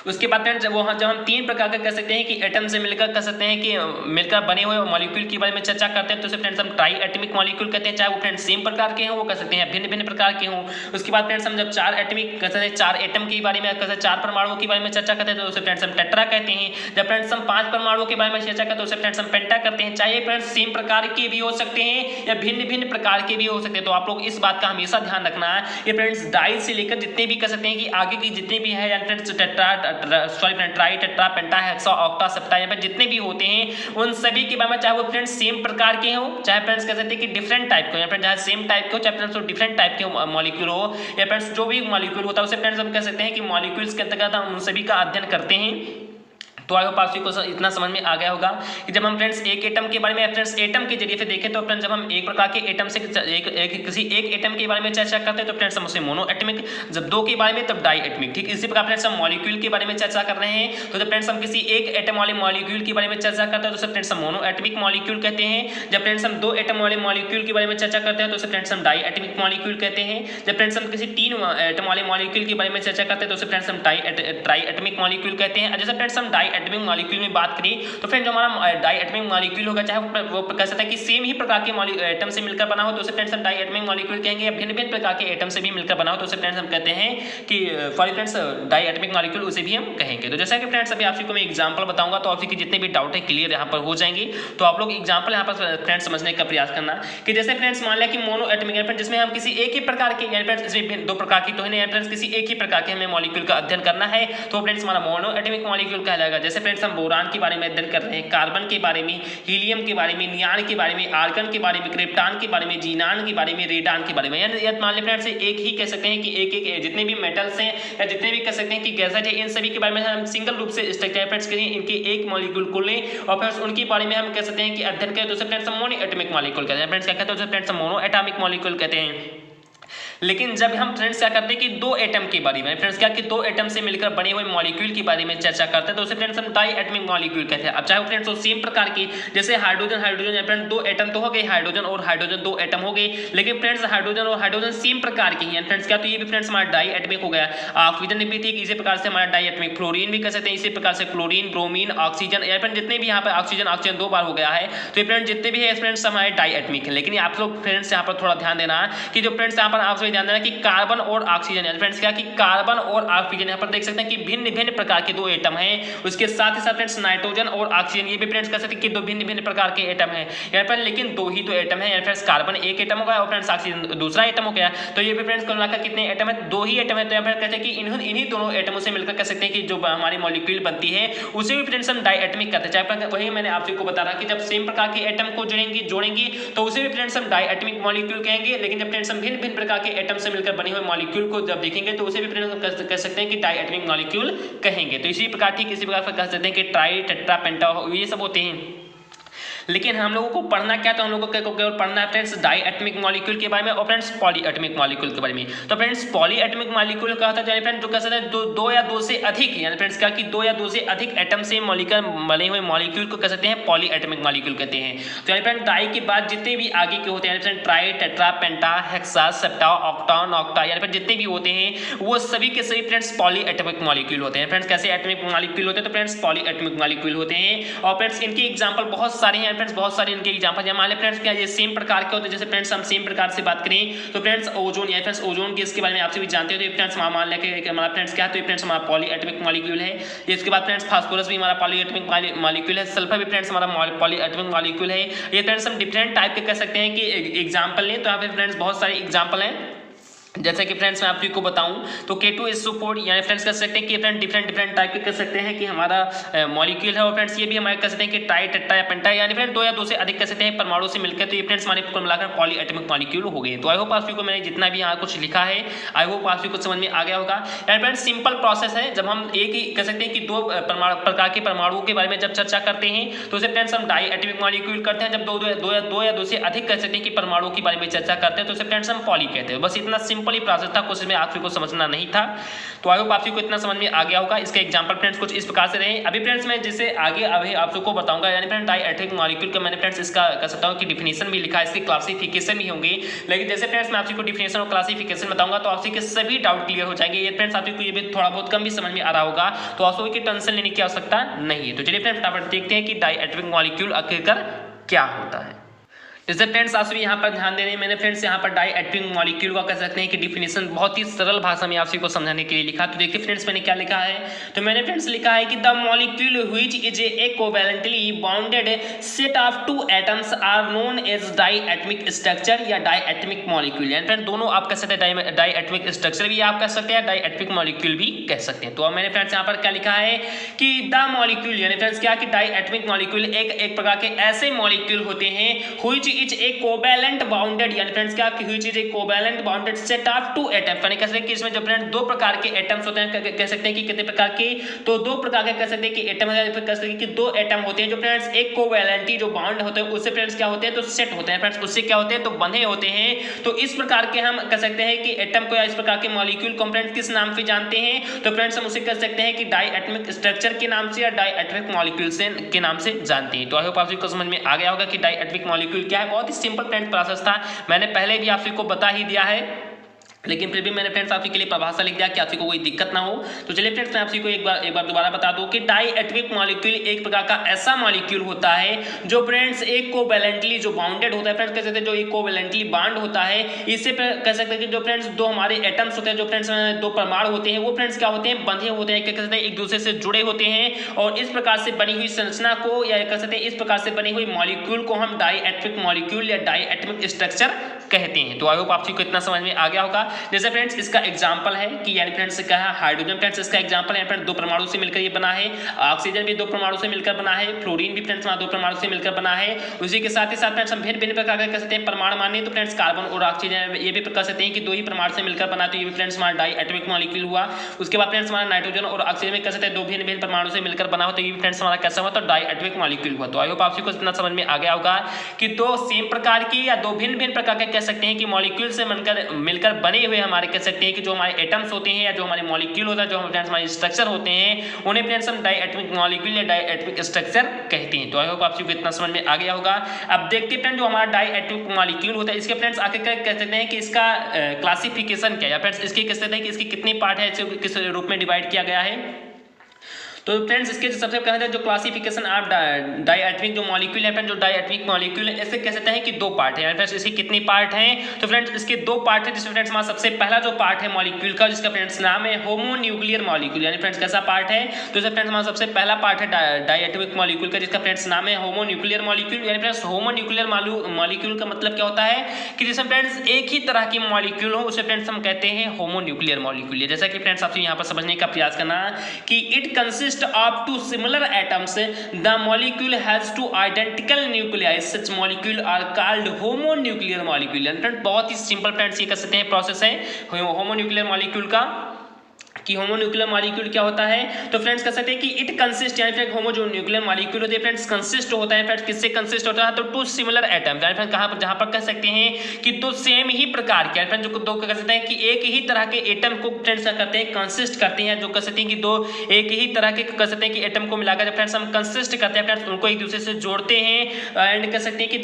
उसके बाद फ्रेंड्स जब हम तीन प्रकार का कह सकते हैं कि एटम से मिलकर कह सकते हैं कि मिलकर बने हुए मॉलिक्यूल के बारे में चर्चा करते हैं, तो उसे फ्रेंड्स हम ट्राई एटमिक मॉलिक्यूल कहते हैं, चाहे वो फ्रेंड्स सेम प्रकार के हों, वो कह सकते हैं भिन्न भिन्न प्रकार के हों। उसके बाद फ्रेंड्स हम जब चार एटमिक कह सकते हैं, चार एटम के बारे में कहते हैं, चार परमाणुओं के बारे में चर्चा करते हैं, तो उसे फ्रेंड्स हम टेट्रा कहते हैं। जब फ्रेंड्स हम पांच परमाणुओं के बारे में चर्चा करते हैं, तो उसे फ्रेंड्स हम पेंटा करते हैं। चाहे फ्रेंड्स सेम प्रकार के भी हो सकते हैं या भिन्न भिन्न प्रकार के भी हो सकते हैं। तो आप लोग इस बात का हमेशा ध्यान रखना है, ये फ्रेंड्स डाई से लेकर जितने भी कह सकते हैं कि आगे की जितने भी है, friends tri tetra penta hexa octa septa, यहाँ पर जितने भी होते हैं उन सभी के बारे में, चाहे वो फ्रेंड्स सेम प्रकार के हो, चाहे फ्रेंड्स कह सकते हैं कि डिफरेंट टाइप के, या फ्रेंड्स चाहे सेम टाइप के हो, चाहे फ्रेंड्स डिफरेंट टाइप के मॉलिक्यूल हो, या फ्रेंड्स जो भी मॉलिक्यूल होता है उसे फ्रेंड्स हम कह सकते हैं कि मॉलिक्यूल्स के अंतर्गत हम उन सभी का अध्ययन करते हैं। तो आई होप आप सभी को इतना समझ में आ गया होगा कि जब हम फ्रेंड्स एक एटम के बारे में फ्रेंड्स एटम के जरिए से देखें, तो फ्रेंड्स जब हम एक प्रकार के एटम से किसी एक एटम के बारे में चर्चा करते हैं तो फ्रेंड्स हम उसे मोनो एटमिक, जब दो के बारे में तब डाई एटमिक। ठीक इसी प्रकार फ्रेंड्स हम मॉलिक्यूल के बारे में चर्चा कर रहे हैं, तो जब फ्रेंड्स हम किसी एक एटम वाले मॉलिक्यूल के बारे में चर्चा करते हैं तो फ्रेंड्स हम मोनो एटमिक मॉलिक्यूल कहते हैं। जब फ्रेंड्स हम दो एटम वाले मॉलिक्यूल के बारे में चर्चा करते हैं तो फ्रेंड्स हम डाई एटमिक मॉलिक्यूल कहते हैं। जब फ्रेंड्स हम किसी तीन एटम वाले मॉलिक्यूल के बारे में चर्चा करते हैं तो फ्रेंड्स हम ट्राई एटमिक मॉलिक्यूल कहते हैं। जैसे फ्रेंड्स हम डाई एटमिक मॉलिक्यूल में बात करें तो फ्रेंड्स जो हमारा डाई एटमिक मॉलिक्यूल होगा, चाहे वो कह सकते हैं कि सेम ही प्रकार के एटम से मिलकर बना हो तो उसे फ्रेंड्स हम डाई एटमिक मॉलिक्यूल कहेंगे, या भिन्न भिन्न प्रकार के एटम से भी मिलकर बना हो तो उसे फ्रेंड्स हम कहते हैं कि for friends diatomic molecule उसे भी हम कहेंगे। तो जैसा कि फ्रेंड्स अभी आप सबको मैं एग्जांपल बताऊंगा तो आप सबके जितने भी डाउट है क्लियर यहाँ पर हो जाएंगे। तो आप लोग एग्जांपल यहाँ पर फ्रेंड्स समझने का प्रयास करना कि जैसे फ्रेंड्स मान लिया कि मोनो एटमिक फ्रेंड्स जिसमें हम किसी एक ही प्रकार के, यानी फ्रेंड्स दो प्रकार की तो है नहीं, फ्रेंड्स किसी एक ही प्रकार के हमें मॉलिक्यूल का अध्ययन करना है तो फ्रेंड्स हमारा मोनो एटमिक मॉलिक्यूल कहलाएगा। जैसे फ्रेंड्स हम बोरान के बारे में अध्ययन कर रहे हैं, कार्बन के बारे में, हीलियम के बारे में, नियान के बारे में, आर्गन के बारे में, क्रिप्टॉन के बारे में, जीनान के बारे में, रेडान के बारे में, यानी मान लें फ्रेंड्स एक ही कह सकते हैं कि एक जितने भी मेटल्स हैं या जितने भी कह सकते हैं कि गैसेज है, इन सभी के बारे में हम सिंगल रूप से स्ट्रक्चर फ्रेंड्स करें, इनके एक मॉलिक्यूल को लें और फ्रेंड्स उनके बारे में हम कह सकते हैं कि अध्ययन करें तो फ्रेंड्स हम मोनो एटमिक मॉलिक्यूल कहते हैं। फ्रेंड्स क्या कहते हैं, फ्रेंड्स हम मोनो एटॉमिक मॉलिक्यूल कहते हैं। लेकिन जब हम फ्रेंड्स क्या करते हैं कि दो एटम के बारे में फ्रेंड्स क्या कि दो एटम से मिलकर बने हुए मॉलिक्यूल के बारे में चर्चा करते हैं तो उसे फ्रेंड्स हम डाई एटमिक मॉलिक्यूल कहते हैं। अब चाहे फ्रेंड्स वो सेम प्रकार की, जैसे हाइड्रोजन हाइड्रोजन फ्रेंड्स दो एटम तो हो गए, हाइड्रोजन और हाइड्रोजन दो एटम हो गए, लेकिन फ्रेंड्स हाइड्रोजन और हाइड्रोजन सेम प्रकार के हैं फ्रेंड्स क्या, तो ये भी फ्रेंड्स हमारा डाई एटमिक हो गया। ऑक्सीजन भी ठीक इसी प्रकार से हमारा डाई एटमिक, फ्लोरीन भी कह सकते हैं इसी प्रकार से, क्लोरीन, ब्रोमीन, ऑक्सीजन, या फ्रेंड्स जितने भी यहाँ पर ऑक्सीजन दो बार हो गया है तो फ्रेंड्स जितने भी है फ्रेंड्स हमारे डाई एटमिक है। लेकिन आप लोग फ्रेंड्स यहाँ पर थोड़ा ध्यान देना कि जो फ्रेंड्स यहाँ पर आप ध्यान देना कि कार्बन और ऑक्सीजन है फ्रेंड्स क्या कि कार्बन और ऑक्सीजन यहाँ पर देख सकते हैं कि भिन्न भिन्न प्रकार के दो एटम हैं। उसके साथ ही साथ फ्रेंड्स नाइट्रोजन और ऑक्सीजन ये भी फ्रेंड्स कह सकते हैं कि दो भिन्न भिन्न प्रकार के एटम हैं यहाँ पर, लेकिन दो ही तो एटम है। फ्रेंड्स कार्बन एक एटम हो गया और फ्रेंड्स ऑक्सीजन दूसरा एटम हो गया, तो ये भी फ्रेंड्स कुल मिलाकर कितने एटम है, दो ही एटम है। तो यहाँ पर कहते हैं कि इन्हीं दोनों एटमों से मिलकर कह सकते हैं कि जो हमारी मॉलिक्यूल बनती है उसे भी फ्रेंड्स हम डाई एटमिक कहते हैं। चाहे वही मैंने आप सबको बता रहा कि जब सेम प्रकार के एटम को जोड़ेंगे तो उसे भी फ्रेंड्स हम डाई एटमिक मॉलिक्यूल कहेंगे, लेकिन जब फ्रेंड्स हम भिन्न भिन्न प्रकार के एटम से मिलकर बने हुए मॉलिक्यूल को जब देखेंगे तो उसे भी फ्रेंड्स कह सकते हैं कि डाई एटमिक मॉलिक्यूल कहेंगे। तो इसी प्रकार ठीक इसी प्रकार कह सकते हैं कि ट्राई टेट्रा पेंटा ये सब होते हैं। लेकिन हम लोगों को पढ़ना क्या, तो हम लोगों को केवल पढ़ना है फ्रेंड्स डाई एटमिक मॉलिक्यूल के बारे में और फ्रेंड्स पॉली एटमिक मॉलिक्यूल के बारे में। तो फ्रेंड्स पॉली एटमिक मॉलिक्यूल का होता है फ्रेंड्स जो कह सकते हैं दो या दो से अधिक, यानी फ्रेंड्स क्या कि दो या दो से अधिक एटम से मॉलिक्यूल बने हुए मॉलिक्यूल को कह सकते हैं पॉली एटमिक मॉलिक्यूल कहते हैं। तो यानी फ्रेंड्स डाई के बाद जितने भी आगे के होते हैं friends tri tetra penta hexa septa octa नॉक्टा, यानी फिर जितने भी होते हैं वो सभी के सभी फ्रेंड्स पॉली एटमिक मॉलिक्यूल होते हैं। फ्रेंड्स कैसे एटमिक मॉलिक्यूल होते हैं, तो फ्रेंड्स पॉली एटमिक मॉलिक्यूल होते हैं। और फ्रेंड्स इनके एग्जांपल बहुत सारे हैं फ्रेंड्स, बहुत सारे इनके एग्जांपल मान लें फ्रेंड्स क्या ये सेम प्रकार के होते हैं। जैसे फ्रेंड्स हम सेम प्रकार से बात करें तो फ्रेंड्स ओजोन, या फ्रेंड्स ओजोन गैस के बारे में आपसे भी जानते हो, तो फ्रेंड्स मान लें कि हमारा फ्रेंड्स क्या है, तो फ्रेंड्स हमारा पॉली एटमिक मॉलिक्यूल है। इसके बाद फ्रेंड्स फास्फोरस भी हमारा पॉली एटमिक मॉलिक्यूल है, सल्फर भी फ्रेंड्स हमारा पॉली एटमिक मॉलिक्यूल है। ये फ्रेंड्स हम डिफरेंट टाइप के कह सकते हैं कि एग्जाम्पल लें तो यहाँ पे फ्रेंड्स बहुत सारे एग्जाम्पल हैं। जैसे कि फ्रेंड्स मैं आप को बताऊं तो K2SO4 यानी फ्रेंड्स कह सकते हैं कि फ्रेंड डिफरेंट टाइप के कह सकते हैं कि हमारा मॉलिक्यूल है। और फ्रेंड्स ये भी हमारे कह सकते हैं कि ट्राई टेट्रा या पेंटा, यानी फ्रेंड दो या दो से अधिक कह सकते हैं परमाणु से मिलकर, तो ये फ्रेंड्स हमारे कुल मिलाकर पॉली एटमिक मॉलिक्यूल हो गए। तो आई होप आप को मैंने जितना भी यहाँ कुछ लिखा है आई होप आप को समझ में आ गया होगा। यानी फ्रेंड्स सिंपल प्रोसेस है, जब हम एक ही कह सकते हैं कि दो प्रकार के परमाणुओं के बारे में जब चर्चा करते हैं तो उसे फ्रेंड्स हम डाई एटमिक मॉलिक्यूल करते हैं। जब दो या दो से अधिक कह सकते हैं कि परमाणुओं के बारे में चर्चा करते हैं तो उसे फ्रेंड्स हम पॉली कहते हैं। बस इतना सिंपल सिंपल ही प्रोसेस था, कुछ इसमें आप सभी को समझना नहीं था। तो आई होप आप सभी को इतना समझ में आ गया होगा। इसके एग्जांपल फ्रेंड्स कुछ इस प्रकार से रहे। अभी फ्रेंड्स मैं जैसे आगे अभी आप सबको बताऊंगा, यानी फ्रेंड्स डाइएलेक्ट्रिक मॉलिक्यूल का मैंने फ्रेंड्स इसका कह सकता हूँ कि डिफिनेशन भी लिखा है, इसकी क्लासिफिकेशन भी होंगी। लेकिन जैसे फ्रेंड्स मैं आप सबको डिफिनेशन और क्लासिफिकेशन बताऊंगा तो आप सभी के सभी डाउट क्लियर हो जाएंगे। ये फ्रेंड्स आप सभी को ये भी थोड़ा बहुत कम भी समझ में आ रहा होगा, तो आप सभी की टेंशन लेने की आवश्यकता नहीं है। तो चलिए फ्रेंड्स फटाफट देखते हैं कि डाइएलेक्ट्रिक मॉलिक्यूल आखिरकार क्या होता है। जैसे फ्रेंड्स आप सभी यहाँ पर ध्यान दे रहे हैं, मैंने फ्रेंड्स यहाँ पर डाइएलेक्ट्रिक मॉलिक्यूल का कह सकते हैं कि डिफिनेशन बहुत ही सरल भाषा में आप सभी को समझाने के लिए लिखा। तो देखिए फ्रेंड्स मैंने क्या लिखा है, तो मैंने फ्रेंड्स लिखा है कि the molecule which is a covalently bounded set of two atoms are known as diatomic structure या डाइएटॉमिक मॉलिक्यूल। यानी फ्रेंड्स दोनों आप कह सकते हैं, डाइएटॉमिक स्ट्रक्चर भी आप कह सकते हैं, डाइएटॉमिक मॉलिक्यूल भी कह सकते हैं। तो अब मैंने फ्रेंड्स यहाँ पर क्या लिखा है कि द मॉलिक्यूल यानी फ्रेंड्स क्या कि डाइएटॉमिक मॉलिक्यूल एक प्रकार के ऐसे मॉलिक्यूल होते हैं which is A covalent bounded, यानी फ्रेंड्स क्या कि which is A covalent bounded set of two atoms, यानी कह सकते हैं कि इसमें जो फ्रेंड्स दो प्रकार के एटम्स होते हैं, कह सकते हैं कि कितने प्रकार के, तो दो प्रकार के कह सकते हैं कि एटम है, फिर कह सकते हैं कि दो एटम होते हैं जो फ्रेंड्स एक कोवैलेंटली जो बाउंड होते हैं उससे फ्रेंड्स क्या होते हैं, तो सेट होते हैं फ्रेंड्स, उससे क्या होते हैं, तो बंधे होते हैं। तो इस प्रकार के हम कह सकते हैं कि एटम को या इस प्रकार के मॉलिक्यूल को फ्रेंड्स किस नाम से जानते हैं, तो फ्रेंड्स हम उसे कह सकते हैं कि डाइएटॉमिक स्ट्रक्चर के नाम से या डाइएटॉमिक मॉलिक्यूल से के नाम से जानते हैं। तो आई होप आप सभी को समझ में आ गया होगा कि डाइएटॉमिक मॉलिक्यूल क्या है। बहुत ही सिंपल फ्रेंड्स प्रोसेस था, मैंने पहले भी आप सभी को बता ही दिया है, लेकिन फिर भी मैंने फ्रेंड्स आप सभी के लिए परिभाषा लिख दिया कि आप सभी को कोई दिक्कत ना हो। तो चलिए फ्रेंड्स मैं आप सभी को एक बार दोबारा बता दूं कि डाइएटॉमिक मॉलिक्यूल एक प्रकार का ऐसा मॉलिक्यूल होता है जो फ्रेंड्स एक कोवैलेंटली जो बाउंडेड होता है, फ्रेंड्स कह सकते हैं जो एक कोवैलेंटली बाउंड होता है, इससे कह सकते हैं कि जो फ्रेंड्स दो हमारे एटम्स होते हैं, जो फ्रेंड्स दो परमाणु होते हैं, वो फ्रेंड्स क्या होते हैं, बंधे होते हैं, कह सकते हैं एक दूसरे से जुड़े होते हैं। और इस प्रकार से बनी हुई संरचना को या कह सकते हैं इस प्रकार से बनी हुई मॉलिक्यूल को हम डाइएटॉमिक मॉलिक्यूल या डाइएटॉमिक स्ट्रक्चर कहते हैं। तो आई होप आप सभी को इतना समझ में आ गया होगा। जैसे फ्रेंड्स इसका एग्जांपल है कि यानी फ्रेंड्स क्या है, हाइड्रोजन फ्रेंड्स इसका एग्जांपल है, फ्रेंड्स दो परमाणु से मिलकर ये बना है, ऑक्सीजन भी दो परमाणु से मिलकर बना है, फ्लोरीन भी फ्रेंड्स दो परमाणु से मिलकर बना है। उसी के साथ ही साथ फ्रेंड्स हम भिन्न प्रकार के कह सकते हैं परमाणु माने, तो फ्रेंड्स कार्बन और ऑक्सीजन ये भी कह सकते हैं कि दो ही परमाणु से मिलकर बना, तो ये भी फ्रेंड्स हमारा डाइएटॉमिक मॉलिक्यूल हुआ। उसके बाद फ्रेंड्स हमारा नाइट्रोजन और ऑक्सीजन में कह सकते हैं दो भिन्न परमाणु से मिलकर बना हो, तो ये भी फ्रेंड्स हमारा कैसा हुआ, तो डाइएटॉमिक मॉलिक्यूल हुआ। तो आई होप आप सभी को इतना समझ में आ गया होगा कि दो सेम प्रकार की या दो भिन्न प्रकार के कह सकते हैं कि मॉलिक्यूल से मिलकर बने हुए हमारे कह सकते हैं कि जो हमारे एटम्स होते हैं या जो हमारे मॉलिक्यूल होता है, जो हमारे स्ट्रक्चर होते हैं, उन्हें फ्रेंड्स हम डाइएटॉमिक मॉलिक्यूल या डाइएटॉमिक स्ट्रक्चर कहते हैं। तो आई होप आप सभी को इतना समझ में आ गया होगा। अब देखते हैं फ्रेंड्स जो हमारा डाइएटॉमिक मॉलिक्यूल होता है, इसके फ्रेंड्स आगे कह सकते हैं कि इसका क्लासिफिकेशन क्या है, फ्रेंड्स इसके कह सकते हैं कि इसके कितने पार्ट है, किस रूप में डिवाइड किया गया है। तो फ्रेंड्स इसके सबसे पहले जो क्लासिफिकेशन ऑफ डाइएटॉमिक जो मॉलिक्यूल है, फ्रेंड्स जो डाइएटॉमिक मॉलिक्यूल है इससे कह सकते हैं कि दो पार्ट है। फ्रेंड्स इसके कितने पार्ट हैं, तो फ्रेंड्स इसके दो पार्ट है, जिसमें फ्रेंड्स हमारा सबसे पहला जो पार्ट है मॉलिक्यूल का, जिसका फ्रेंड्स नाम है होमोन्यूक्लियर मॉलिक्यूल। यानी फ्रेंड्स कैसा पार्ट है, तो जैसे फ्रेंड्स हमारा सबसे पहला पार्ट है डाइएटॉमिक मॉलिक्यूल का, जिसका फ्रेंड्स नाम है होमोन्यूक्लियर मॉलिक्यूल। यानी फ्रेंड्स होमोन्यूक्लियर मॉलिक्यूल का मतलब क्या होता है कि जिसमें फ्रेंड्स एक ही तरह की मॉलिक्यूल हो, उसे फ्रेंड्स हम कहते हैं होमोन्यूक्लियर मॉलिक्यूल। जैसा कि फ्रेंड्स आपसे यहाँ पर समझने का प्रयास करना कि it consist of two similar atoms, the molecule has two identical nuclei, such molecule are called homonuclear molecule। Friends बहुत ही सिंपल फ्रेंड्स ये कह सकते हैं प्रोसेस है होमोन्यूक्लियर मॉलिक्यूल का कि होमोन्यूक्लियर मॉलिक्यूल क्या होता है, तो फ्रेंड्स कह सकते हैं कि इट कंसिस्ट यानी फ्रेंड्स होमो जो न्यूक्लियर मॉलिक्यूल होते हैं फ्रेंड्स कंसिस्ट होता है, फ्रेंड्स किससे कंसिस्ट होता है, तो टू सिमिलर एटम्स। यानी फ्रेंड्स कहां पर जहां पर कह सकते हैं कि दो सेम ही प्रकार के फ्रेंड्स जो दो कह सकते हैं कि एक ही तरह के एटम को फ्रेंड्स क्या करते हैं, कंसिस्ट करते हैं, जो कह सकते हैं कि दो एक ही तरह के कह सकते हैं कि एटम को मिलाकर जब फ्रेंड्स हम कंसिस्ट करते हैं, फ्रेंड्स उनको एक दूसरे से जोड़ते हैं एंड कह सकते हैं कि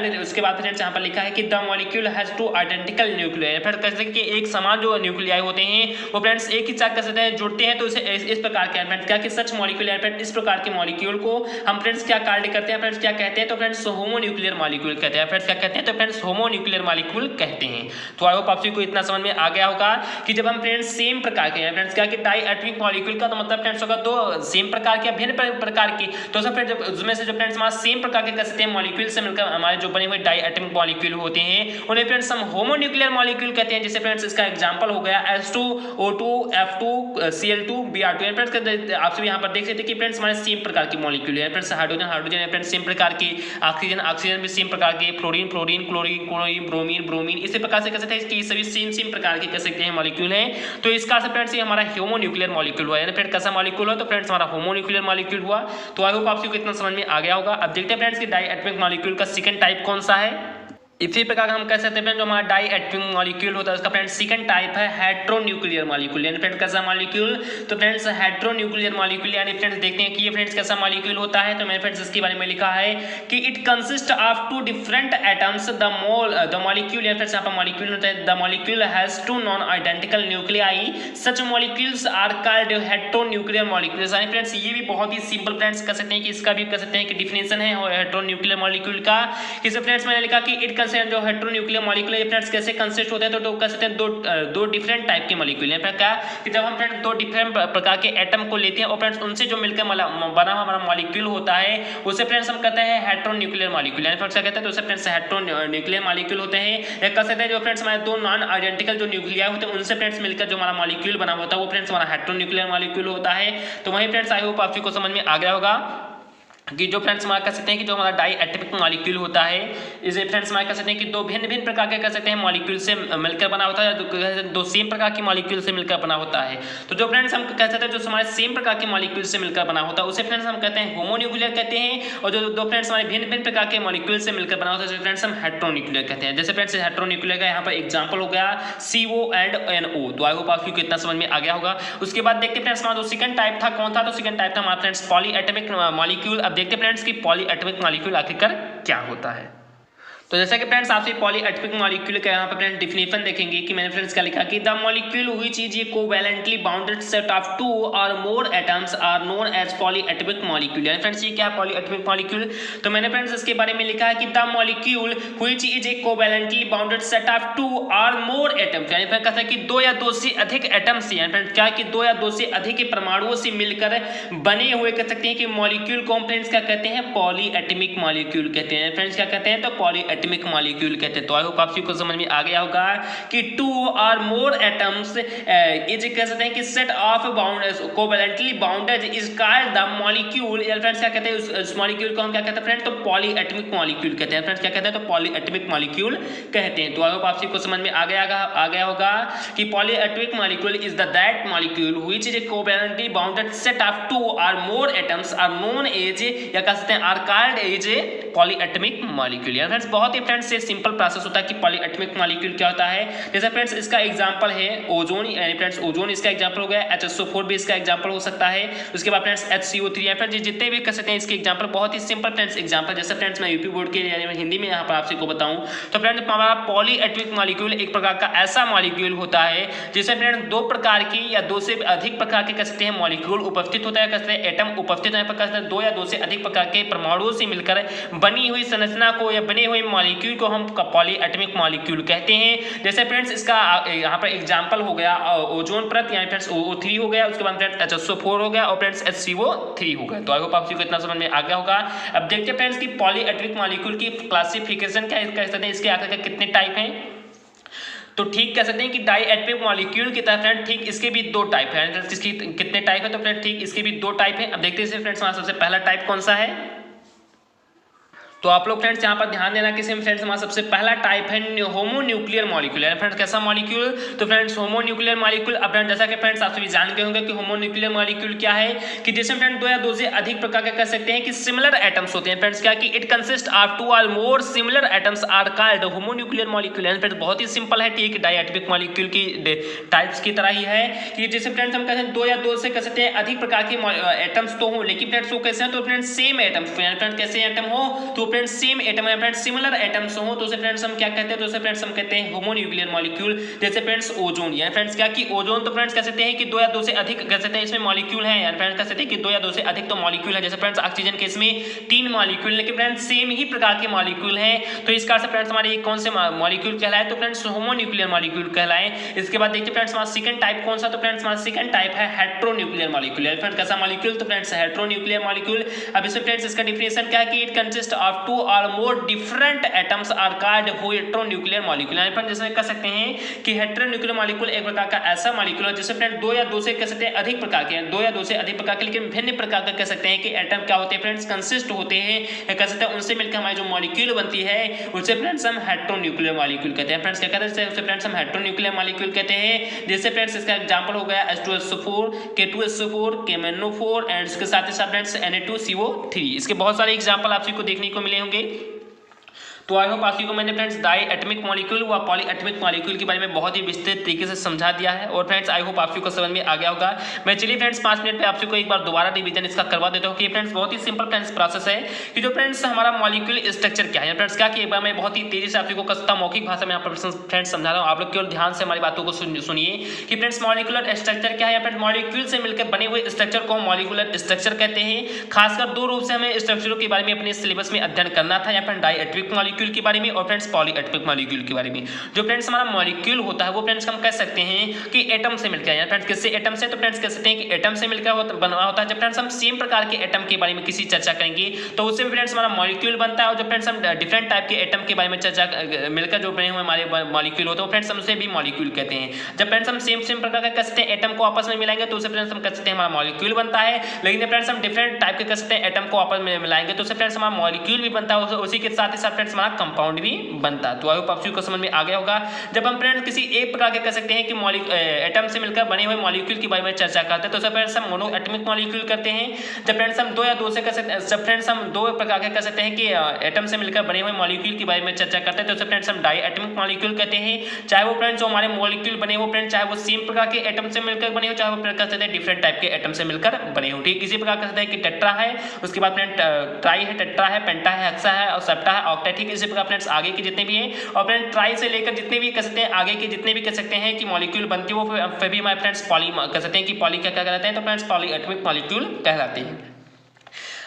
एंड उसके बाद फ्रेंड्स यहाँ पर लिखा है कि the molecule has two identical nuclei. Friends कह सकते हैं कि एक समान जो न्यूक्लियाई होते हैं वो फ्रेंड्स एक ही साथ कह सकते हैं जुड़ते हैं, तो इस प्रकार के फ्रेंड्स क्या कि सच मॉलिक्यूल फ्रेंड्स इस प्रकार के मॉलिक्यूल को हम फ्रेंड्स क्या कार्य करते हैं, फ्रेंड्स क्या कहते हैं, तो फ्रेंड्स होमोन्यूक्लियर मॉलिक्यूल कहते हैं। फ्रेंड्स क्या कहते हैं, तो फ्रेंड्स होमोन्यूक्लियर मॉलिक्यूल कहते हैं। तो आई होप आप सभी को इतना समझ में आ गया होगा कि जब हम फ्रेंड्स सेम प्रकार के हैं फ्रेंड्स क्या कि डाइएटॉमिक मॉलिक्यूल का तो मतलब फ्रेंड्स होगा दो सेम प्रकार के भिन्न प्रकार की, तो सब फ्रेंड्स उसमें से जो फ्रेंड्स हमारा सेम प्रकार के कह सकते हैं मॉलिक्यूल से मिलकर हमारे जो बने हुए डाइएटॉमिक मॉलिक्यूल होते हैं उन्हें फ्रेंड्स हम होमोन्यूक्लियर मॉलिक्यूल कहते हैं। जैसे फ्रेंड्स इसका एग्जांपल हो गया H2O2 F2 Cl2 Br2। Friends आप सभी यहाँ पर देख सकते हैं कि फ्रेंड्स हमारे सेम प्रकार की मॉलिक्यूल है। फ्रेंड्स हाइड्रोजन है फ्रेंड्स सेम प्रकार की, ऑक्सीजन भी सेम प्रकार के, फ्लोरीन क्लोरीन ब्रोमीन इसी प्रकार से कह सकते हैं कि सभी सेम प्रकार के कह सकते हैं मॉलिक्यूल हैं। तो इसका से फ्रेंड्स ये हमारा होमोन्यूक्लियर मॉलिक्यूल हुआ, यानी फ्रेंड्स कैसा मॉलिक्यूल हो, तो फ्रेंड्स हमारा होमोन्यूक्लियर मॉलिक्यूल हुआ। तो आई होप आप सभी को इतना समझ में आ गया होगा। अब देखते हैं फ्रेंड्स कि डाइएटॉमिक मॉलिक्यूल का सेकंड टाइप कौन सा है। इसी प्रकार हम कह सकते हैं जो हमारा डाई एटॉमिक मॉलिक्यूल होता है उसका फ्रेंड्स सेकंड टाइप है हेट्रोन्यूक्लियर मॉलिक्यूल, यानी फ्रेंड्स कैसा मॉलिक्यूल, तो फ्रेंड्स हेट्रोन्यूक्लियर मॉलिक्यूल, यानी फ्रेंड्स देखते हैं कि ये फ्रेंड्स कैसा मॉलिक्यूल होता है। तो मैंने फ्रेंड्स इसके बारे में लिखा है कि it consist of two different atoms, the molecule, या फ्रेंड्स यहाँ पर मॉलिक्यूल होता है, the molecule has two non identical nuclei, such molecules are called heteronuclear molecules. यानी फ्रेंड्स ये भी बहुत ही सिंपल फ्रेंड्स कह सकते हैं कि इसका भी कह सकते हैं कि डिफिनेशन है हेट्रोन्यूक्लियर मॉलिक्यूल का। इसे फ्रेंड्स मैंने लिखा कि इट कंसिस्ट जो हेट्रोन्यूक्लियर मॉलिक्यूल है फ्रेंड्स कैसे कंसिस्ट होते हैं, तो कह सकते हैं दो डिफरेंट टाइप के मॉलिक्यूल हैं। क्या कि जब हम फ्रेंड्स दो डिफरेंट प्रकार के एटम को लेते हैं और फ्रेंड्स उनसे जो मिलकर बना हमारा मॉलिक्यूल होता है उसे फ्रेंड्स हम कहते हैं हेट्रोन्यूक्लियर मॉलिक्यूल, यानी फ्रेंड्स क्या कहते हैं, तो उसे फ्रेंड्स हेट्रोन्यूक्लियर मॉलिक्यूल होते हैं। या कह सकते हैं जो फ्रेंड्स हमारे दो नॉन आइडेंटिकल जो न्यूक्लिया होते हैं उनसे फ्रेंड्स मिलकर जो हमारा मॉलिक्यूल बना होता है वो फ्रेंड्स हमारा हेट्रोन्यूक्लियर मॉलिक्यूल होता है। तो वही फ्रेंड्स आई होप आपको समझ में आ गया होगा कि जो फ्रेंड्स हमारा कह सकते हैं कि जो हमारा डाई एटॉमिक मॉलिक्यूल होता है इसे फ्रेंड्स हमारा कह सकते हैं कि दो भिन्न भिन्न प्रकार के कह सकते हैं मॉलिक्यूल से मिलकर बना होता है, दो सेम प्रकार की मॉलिक्यूल से मिलकर बना होता है। तो जो फ्रेंड्स हम कह सकते हैं जो हमारे सेम प्रकार के मॉलिक्यूल से मिलकर बना होता है उसे फ्रेंड्स हम कहते हैं होमोन्यूक्लियर कहते हैं, और जो दो फ्रेंड्स हमारे भिन्न भिन्न प्रकार के मॉलिक्यूल से मिलकर बना होता है उसे फ्रेंड्स हम हेट्रोन्यूक्लियर कहते हैं। जैसे फ्रेंड्स हेट्रोन्यूक्लियर का यहाँ पर एग्जाम्पल हो गया CO एंड NO। तो आई होप आपको कितना समझ में आ गया होगा। उसके बाद देखते फ्रेंड्स हमारा जो सेकंड टाइप था कौन था, तो सेकंड टाइप था हमारा फ्रेंड्स पॉली एटॉमिक मॉलिक्यूल। अब देखते फ्रेंड्स की पॉली एटॉमिक मॉलिक्यूल आखिरकार क्या होता है। तो जैसा कि फ्रेंड्स आपसे पॉली एटॉमिक मॉलिक्यूल का यहाँ पर फ्रेंड्स डिफिनेशन देखेंगे कि मैंने फ्रेंड्स क्या लिखा कि the molecule which is a covalently bounded set of two or more atoms are known as polyatomic molecule. यानी फ्रेंड्स ये क्या है पॉली एटॉमिक मॉलिक्यूल, तो मैंने फ्रेंड्स इसके बारे में लिखा है कि the molecule which is a covalently bounded set of two or more atoms, यानी फ्रेंड्स कहता है कि दो या दो से अधिक एटम्स, यानी फ्रेंड्स क्या कि दो या दो से अधिक परमाणुओं से मिलकर बने हुए कह सकते हैं कि मॉलिक्यूल को हम फ्रेंड्स क्या कहते हैं पॉली एटॉमिक मॉलिक्यूल कहते हैं। फ्रेंड्स क्या कहते हैं, तो पॉली एटॉमिक मॉलिक्यूल कहते हैं। तो आई होप आप सबको समझ में आ गया होगा कि to or more atoms is कह सकते हैं कि set of covalently bounded is called the molecule. Friends क्या कहते हैं उस मॉलिक्यूल को हम क्या कहते हैं फ्रेंड्स, तो पॉली एटॉमिक मॉलिक्यूल कहते हैं। फ्रेंड्स क्या कहते हैं, तो पॉली एटॉमिक मॉलिक्यूल कहते हैं। तो आई होप आप सबको समझ में आ गया होगा कि polyatomic molecule is the that molecule which is a covalently bounded set of two or more atoms are known as, या कह सकते हैं are called as a polyatomic molecule. Friends बहुत ही फ्रेंड्स से सिंपल प्रोसेस होता है कि पॉली एटॉमिक मॉलिक्यूल क्या होता है। जैसे फ्रेंड्स इसका एग्जांपल है ओजोन, यानी फ्रेंड्स ओजोन इसका एग्जांपल हो गया, HSO4 भी इसका एग्जांपल हो सकता है। उसके बाद फ्रेंड्स HCO3, या फ्रेंड्स जितने भी कह सकते हैं इसके एग्जांपल बहुत ही सिंपल फ्रेंड्स एग्जांपल। जैसे फ्रेंड्स मैं यूपी बोर्ड के यानी हिंदी में यहाँ पर आपसे को बताऊं तो फ्रेंड्स हमारा पॉली एटॉमिक मॉलिक्यूल एक प्रकार का ऐसा मॉलिक्यूल होता है जिसमें फ्रेंड्स दो प्रकार की या दो से अधिक प्रकार के कह सकते हैं मॉलिक्यूल उपस्थित होता है, कह सकते हैं एटम उपस्थित है, कह सकते हैं दो या दो से अधिक प्रकार के परमाणुओं से मिलकर बनी हुई संरचना को या बने हुए मॉलिक्यूल को हम पॉली एटॉमिक मॉलिक्यूल कहते हैं। जैसे फ्रेंड्स इसका यहाँ पर एग्जांपल हो गया ओजोन परत, यानी फ्रेंड्स O3 हो गया, उसके बाद फ्रेंड्स HSO4 हो गया और फ्रेंड्स HCO3 हो गया। तो आई होप आप सबको इतना समझ में आ गया होगा। अब देखते हैं फ्रेंड्स की पॉली एटॉमिक मॉलिक्यूल की क्लासिफिकेशन क्या कह सकते हैं, इसके आखिर कितने टाइप हैं। तो ठीक कह सकते हैं कि डाई एटॉमिक मॉलिक्यूल की तरह फ्रेंड ठीक इसके भी दो टाइप है। इसकी कितने टाइप है, तो फ्रेंड ठीक इसके भी दो टाइप है। अब देखते हैं फ्रेंड्स हमारा सबसे पहला टाइप कौन सा है। तो आप लोग फ्रेंड्स यहाँ पर ध्यान देना कि फ्रेंड्स हमारा सबसे पहला टाइप है होमोन्यूक्लियर मॉलिक्यूल। यानी फ्रेंड्स कैसा मॉलिक्यूल, तो फ्रेंड्स होमोन्यूक्लियर मॉलिक्यूल। अब फ्रेंड्स जैसा कि फ्रेंड्स आप सभी जान गए होंगे कि होमोन्यूक्लियर मॉलिक्यूल क्या है, कि जिसमें फ्रेंड्स दो या दो से अधिक प्रकार के कह सकते हैं कि सिमिलर एटम्स होते हैं। फ्रेंड्स क्या कि it consist of two or more similar atoms are called homonuclear molecule. यानी फ्रेंड्स बहुत ही सिंपल है, ठीक डाई एटॉमिक मॉलिक्यूल की टाइप्स की तरह ही है कि जैसे फ्रेंड्स हम कहते हैं दो या दो से कह सकते हैं अधिक प्रकार के एटम्स तो हो, लेकिन फ्रेंड्स वो कैसे हैं, तो फ्रेंड्स सेम एटम्स। फ्रेंड्स कैसे एटम हो, तो friends same atom friends similar atoms हो तो उसे फ्रेंड्स हम क्या कहते हैं, तो उसे फ्रेंड्स हम कहते हैं होमोन्यूक्लियर मॉलिक्यूल। जैसे फ्रेंड्स ओजोन, यानी फ्रेंड्स क्या कि ओजोन तो फ्रेंड्स कह सकते हैं कि दो या दो से अधिक कह सकते हैं इसमें मॉलिक्यूल है, यानी फ्रेंड्स कह सकते हैं कि दो या दो से अधिक तो मॉलिक्यूल है। जैसे फ्रेंड्स ऑक्सीजन के इसमें 3 मॉलिक्यूल, लेकिन फ्रेंड्स सेम ही प्रकार के मॉलिक्यूल हैं, तो इस कारण से फ्रेंड्स हमारे कौन से मॉलिक्यूल कहलाए, तो फ्रेंड्स होमोन्यूक्लियर मॉलिक्यूल कहलाए। इसके बाद देखिए फ्रेंड्स हमारा सेकंड टाइप कौन सा, तो फ्रेंड्स हमारा सेकंड टाइप है हेट्रोन्यूक्लियर मॉलिक्यूल। यानी फ्रेंड्स कैसा मॉलिक्यूल, तो फ्रेंड्स हेट्रोन्यूक्लियर मॉलिक्यूल। अब इसमें फ्रेंड्स इसका डिफिनेशन क्या है कि it consist of two or more different atoms are called heteronuclear molecule. यानी फ्रेंड्स जैसे कह सकते हैं कि हेट्रोन्यूक्लियर मॉलिक्यूल एक प्रकार का ऐसा मॉलिक्यूल है जिससे फ्रेंड्स दो या दो से कह सकते हैं अधिक प्रकार के, दो या दो से अधिक प्रकार के लेकिन भिन्न प्रकार का कह सकते हैं कि एटम क्या होते हैं फ्रेंड्स कंसिस्ट होते हैं, कह सकते हैं उनसे मिलकर हमारी जो मॉलिक्यूल बनती है उसे फ्रेंड्स हम हेट्रोन्यूक्लियर मॉलिक्यूल कहते हैं। फ्रेंड्स क्या कहते हैं, उसे फ्रेंड्स हम हेट्रोन्यूक्लियर मॉलिक्यूल कहते हैं। जैसे फ्रेंड्स इसका एग्जांपल हो गया H2SO4, K2SO4, KMnO4 एंड इसके साथ ही साथ फ्रेंड्स Na2CO3। इसके बहुत सारे एग्जांपल आप सबको देखने को मिले होंगे। तो आई होप आप को मैंने फ्रेंड्स डाई एटमिक मॉलिक्यूल व पॉली एटमिक मॉलिक्यूल के बारे में बहुत ही विस्तृत तरीके से समझा दिया है और फ्रेंड्स आई होप आप को समझ में आ गया होगा। मैं चलिए फ्रेंड्स 5 मिनट में आप को एक बार दोबारा रिवीजन इसका करवा देता हूँ कि फ्रेंड्स बहुत ही सिंपल फ्रेंड्स प्रोसेस है कि जो फ्रेंड्स हमारा मॉलिक्यूल स्ट्रक्चर क्या है फ्रेंड्स क्या कि एक बार मैं बहुत ही तेजी से आप को कस्ता मौखिक भाषा में यहाँ पर फ्रेंड्स समझा रहा हूँ। आप लोग केवल ध्यान से हमारी बातों को सुनिए कि फ्रेंड्स मॉलिक्यूलर स्ट्रक्चर क्या है। फ्रेंड्स मॉलिक्यूल से मिलकर बने हुए स्ट्रक्चर को मॉलिक्यूलर स्ट्रक्चर कहते हैं। खासकर दो रूप से हमें स्ट्रक्चरों के बारे में अपने सिलेबस में अध्ययन करना था, या फिर डाई एटमिक मॉलिक्यूल के बारे में और फ्रेंड्स पॉली एटमिक मॉलिक्यूल के बारे में। जो फ्रेंड्स हमारा मॉलिक्यूल होता है वो फ्रेंड्स हम कह सकते हैं कि एटम से मिलकर, या फ्रेंड्स किससे एटम से, तो फ्रेंड्स कह सकते हैं कि एटम से मिलकर बना होता है। जब फ्रेंड्स हम सेम प्रकार के एटम के बारे में किसी चर्चा करेंगे तो उससे फ्रेंड्स हमारा मॉलिक्यूल बनता है। और जब फ्रेंड्स हम डिफरेंट टाइप के एटम के बारे में चर्चा मिलकर जो बने हुए हमारे मॉलिक्यूल होते हैं फ्रेंड्स हम उसे भी मॉलिक्यूल कहते हैं। जब फ्रेंड्स हम सेम प्रकार का कह सकते हैं एटम को आपस में मिलाएंगे तो उसे फ्रेंड्स हम कह सकते हैं हमारा मॉलिक्यूल बनता है। लेकिन फ्रेंड्स हम डिफरेंट टाइप के कह सकते हैं एटम को आपस में मिलाएंगे तो उससे फ्रेंड्स हमारा मॉलिक्यूल भी बनता है, उसी के साथ ही साथ फ्रेंड्स हमारा कंपाउंड भी बनता है। तो आई होप आप को समझ में आ गया होगा। जब हम फ्रेंड्स किसी एक प्रकार के कह सकते हैं कि एटम से मिलकर बने हुए मॉलिक्यूल के बारे में चर्चा करते हैं तो उसे फ्रेंड्स हम मोनो एटमिक मॉलिक्यूल कहते हैं। जब फ्रेंड्स हम दो या दो से कह सकते हैं, जब फ्रेंड्स हम दो प्रकार के कह सकते हैं कि एटम से मिलकर बने हुए मॉलिक्यूल के बारे में चर्चा करते हैं तो उसे फ्रेंड्स हम डाई एटमिक मॉलिक्यूल कहते हैं। चाहे वो फ्रेंड्स जो हमारे मॉलिक्यूल बने हो फ्रेंड्स चाहे वो सेम प्रकार के एटम से मिलकर बने हो, चाहे वो कह सकते हैं डिफरेंट टाइप के एटम से मिलकर बने हो। ठीक इसी प्रकार कह सकते हैं कि टेट्रा है, उसके बाद फ्रेंड ट्राई है, टेट्रा है, पेंटा है, हेक्सा है और सेप्टा है, ऑक्टा है। ठीक इसी प्रकार फ्रेंड्स आगे के जितने भी हैं और फ्रेंड ट्राई से लेकर जितने भी कह सकते हैं आगे के जितने भी कह सकते हैं कि मॉलिक्यूल बनती है वो फिर भी हमारे फ्रेंड्स पॉली कह सकते हैं कि पॉली क्या कहलाते हैं, तो फ्रेंड्स पॉली एटमिक मॉलिक्यूल कहलाते हैं।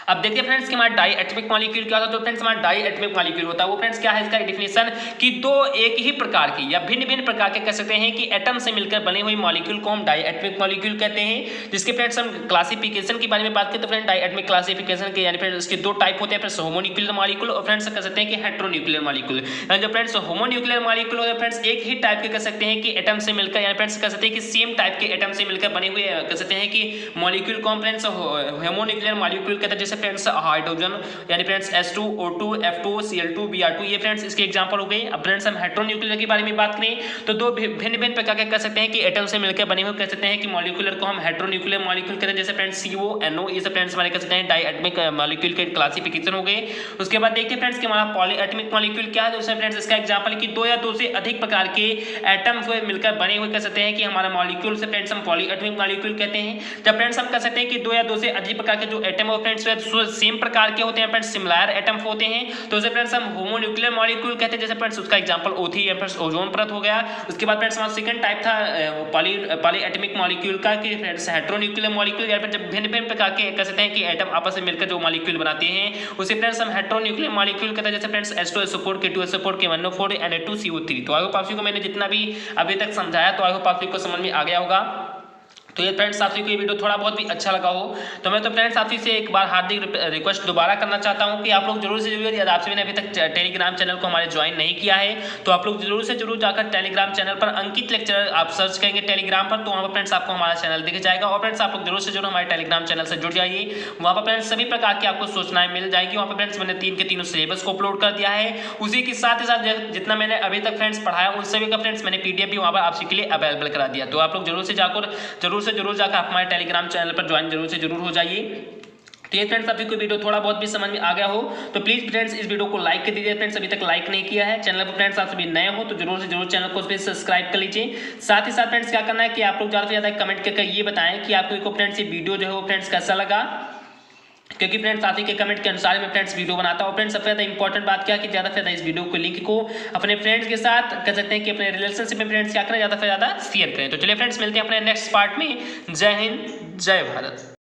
अब देखिए फ्रेंड्स कि हमारा डाई एटमिक मॉलिक्यूल क्या होता है। तो फ्रेंड्स हमारा डाई एटमिक मॉलिक्यूल होता है वो फ्रेंड्स क्या है, इसका डेफिनेशन कि दो एक ही प्रकार की या भिन्न भिन्न प्रकार के कह सकते हैं कि एटम से मिलकर बने हुए मॉलिक्यूल को हम डाई एटमिक मॉलिक्यूल कहते हैं। जिसके फ्रेंड्स हम क्लासिफिकेशन के बारे में बात करें तो फ्रेंड डाई एटमिक क्लासिफिकेशन के यानी फ्रेंड्स इसके दो टाइप होते हैं, फ्रेंड्स होमोन्यूक्लियर मॉलिक्यूल और फ्रेंड्स कह सकते हैं कि हेटेरोन्यूक्लियर मॉलिक्यूल। जो फ्रेंड्स होमोन्यूक्लियर मॉलिक्यूल होते हैं फ्रेंड्स एक ही टाइप के कह सकते हैं कि एटम से मिलकर, यानी फ्रेंड्स कह सकते हैं कि सेम टाइप के एटम से मिलकर बने हुए कह सकते हैं कि मॉलिक्यूल को हम फ्रेंड्स होमोन्यूक्लियर मॉलिक्यूल कहते हैं। जैसे फ्रेंड्स हाइड्रोजन यानी friends H2 O2 F2 Cl2 Br2 ये फ्रेंड्स इसके एग्जांपल हो गए। अब फ्रेंड्स हम हेटेरोन्यूक्लियर के बारे में बात करें तो दो भिन्न भिन्न प्रकार के कह सकते हैं कि एटम से मिलकर बने हुए कह सकते हैं कि मॉलिक्यूलर को हम हेटेरोन्यूक्लियर मॉलिक्यूल कहते हैं। जैसे फ्रेंड्स CO NO ये सब फ्रेंड्स हमारे कह सकते हैं डाई एटमिक मॉलिक्यूल के क्लासिफिकेशन हो गए। उसके बाद देखते हैं फ्रेंड्स कि हमारा पॉली एटमिक मॉलिक्यूल क्या है। तो उसमें फ्रेंड्स इसका एग्जांपल है कि दो या दो से अधिक प्रकार के एटम को मिलकर बने हुए कह सकते हैं कि हमारा मॉलिक्यूल से फ्रेंड्स हम पॉली एटमिक मॉलिक्यूल कहते हैं। जब फ्रेंड्स हम कह सकते हैं कि दो या दो से अधिक प्रकार के जो एटम है फ्रेंड्स सेम प्रकार के होते हैं, फ्रेंड्स सिमिलर एटम होते हैं तो उसे फ्रेंड्स हम होमोन्यूक्लियर मॉलिक्यूल कहते हैं। जैसे फ्रेंड्स उसका एग्जांपल O3 या फ्रेंड्स ओजोन परत हो गया। उसके बाद फ्रेंड्स हमारा सेकंड टाइप था पॉली एटमिक मॉलिक्यूल का कि फ्रेंड्स हेटेरोन्यूक्लियर मॉलिक्यूल, या फिर जब भिन्न भिन्न प्रकार के कह सकते हैं कि एटम आपस में मिलकर जो मॉलिक्यूल बनाते हैं उसे फ्रेंड्स हम हेटेरोन्यूक्लियर मॉलिक्यूल कहते हैं। जैसे friends H2SO4 K2SO4 K1O4 Na2CO3। तो आई होप आप को मैंने जितना भी अभी तक समझाया तो आई होप आप को समझ में आ गया होगा। तो ये फ्रेंड्स आप को ये वीडियो थोड़ा बहुत भी अच्छा लगा हो तो मैं तो फ्रेंड्स आप से एक बार हार्दिक रिक्वेस्ट दोबारा करना चाहता हूँ कि आप लोग जरूर से जरूर, यदि आपसे मैंने अभी तक टेलीग्राम चैनल को हमारे ज्वाइन नहीं किया है तो आप लोग जरूर से जरूर जाकर टेलीग्राम चैनल पर अंकित लेक्चरर आप सर्च करेंगे टेलीग्राम पर तो वहाँ पर फ्रेंड्स आपको हमारा चैनल दिख जाएगा। और फ्रेंड्स आप लोग जरूर से जरूर हमारे टेलीग्राम चैनल से जुड़ जाइए। वहाँ पर फ्रेंड्स सभी प्रकार की आपको सूचनाएं मिल जाएगी। वहाँ पर फ्रेंड्स मैंने 3 के 3 सिलेबस को अपलोड कर दिया है। उसी के साथ ही साथ जितना मैंने अभी तक फ्रेंड्स पढ़ाया उन सभी का फ्रेंड्स मैंने PDF भी वहाँ पर आपके लिए अवेलेबल करा दिया। तो आप लोग जरूर से जाकर हमारे टेलीग्राम चैनल पर ज्वाइन जरूर से जरूर हो जाइए। तो ये फ्रेंड्स अभी कोई वीडियो थोड़ा बहुत भी समझ में आ गया हो तो प्लीज फ्रेंड्स इस वीडियो को लाइक कर दीजिए। फ्रेंड्स अभी तक लाइक नहीं किया है चैनल पर, फ्रेंड्स आप सभी नए हो तो जरूर से जरूर चैनल को सब्सक्राइब कर लीजिए। साथ ही साथ फ्रेंड्स क्या करना है कि आप लोग ज़्यादा से ज़्यादा कमेंट करके ये बताएं कि आपको फ्रेंड्स ये वीडियो जो है वो फ्रेंड्स कैसा लगा, क्योंकि फ्रेंड्स आप ही के कमेंट के अनुसार मैं फ्रेंड्स वीडियो बनाता हूँ। फ्रेंड्स सबसे ज़्यादा इंपॉर्टेंट बात क्या है कि ज़्यादा से ज़्यादा इस वीडियो को लिंक को अपने फ्रेंड्स के साथ कह सकते हैं कि अपने रिलेशनशिप में फ्रेंड्स क्या करें, ज़्यादा से ज़्यादा शेयर करें। तो चलिए फ्रेंड्स मिलते हैं अपने नेक्स्ट पार्ट में। जय हिंद, जय भारत।